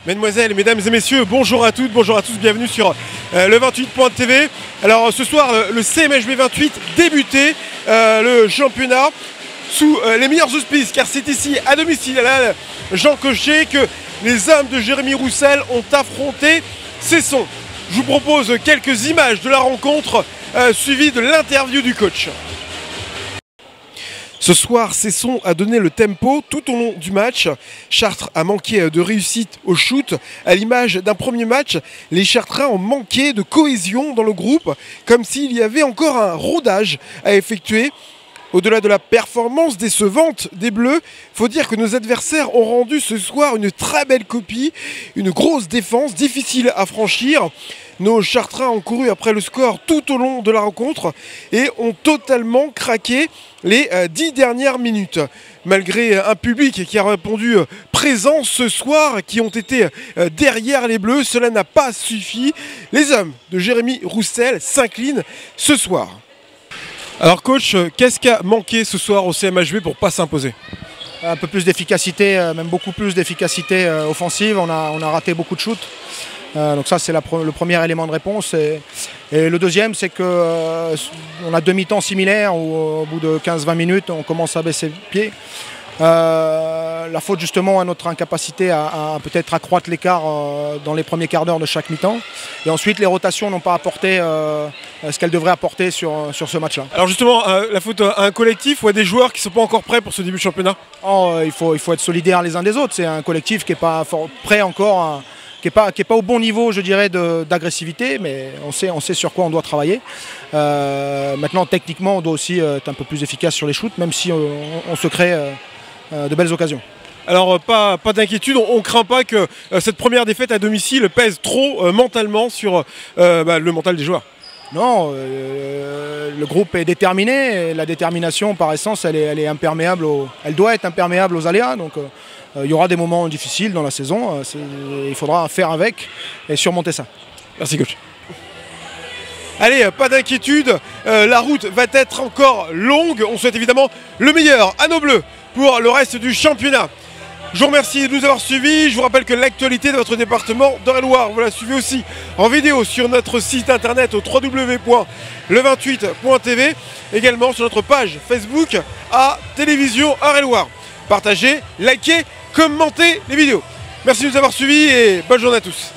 Mesdemoiselles, mesdames et messieurs, bonjour à toutes, bonjour à tous, bienvenue sur le 28.tv. Alors ce soir, le CMHB 28 débutait le championnat sous les meilleurs auspices, car c'est ici à domicile à la Jean Cochet que les hommes de Jérémy Roussel ont affronté Cesson. Je vous propose quelques images de la rencontre suivies de l'interview du coach. Ce soir, Cesson a donné le tempo tout au long du match. Chartres a manqué de réussite au shoot. À l'image d'un premier match, les Chartrains ont manqué de cohésion dans le groupe, comme s'il y avait encore un rodage à effectuer. Au-delà de la performance décevante des Bleus, il faut dire que nos adversaires ont rendu ce soir une très belle copie, une grosse défense difficile à franchir. Nos Chartrains ont couru après le score tout au long de la rencontre et ont totalement craqué les 10 dernières minutes. Malgré un public qui a répondu présent ce soir, qui ont été derrière les Bleus, cela n'a pas suffi. Les hommes de Jérémy Roussel s'inclinent ce soir. Alors coach, qu'est-ce qui a manqué ce soir au CMHB pour ne pas s'imposer? Un peu plus d'efficacité, même beaucoup plus d'efficacité offensive. On a raté beaucoup de shoots. Donc ça c'est le premier élément de réponse. Et le deuxième, c'est qu'on a deux mi-temps similaires où au bout de 15-20 minutes on commence à baisser le pied. La faute justement à notre incapacité à peut-être accroître l'écart dans les premiers quarts d'heure de chaque mi-temps. Et ensuite les rotations n'ont pas apporté ce qu'elles devraient apporter sur ce match-là. Alors justement, la faute à un collectif ou à des joueurs qui ne sont pas encore prêts pour ce début de championnat? Il faut être solidaires les uns des autres. C'est un collectif qui n'est pas prêt encore, qui n'est pas au bon niveau, je dirais, d'agressivité, mais on sait sur quoi on doit travailler. Maintenant, techniquement, on doit aussi être un peu plus efficace sur les shoots, même si on se crée de belles occasions. Alors pas d'inquiétude, on ne craint pas que cette première défaite à domicile pèse trop mentalement sur le mental des joueurs? Non, le groupe est déterminé, et la détermination par essence elle est imperméable elle doit être imperméable aux aléas. Donc il y aura des moments difficiles dans la saison, il faudra faire avec et surmonter ça. Merci coach. Allez, pas d'inquiétude, la route va être encore longue. On souhaite évidemment le meilleur à nos Bleus pour le reste du championnat. Je vous remercie de nous avoir suivis. Je vous rappelle que l'actualité de votre département d'Eure-et-Loir, vous la suivez aussi en vidéo sur notre site internet au www.le28.tv, également sur notre page Facebook à Télévision Eure-et-Loir. Partagez, likez, commentez les vidéos. Merci de nous avoir suivis et bonne journée à tous.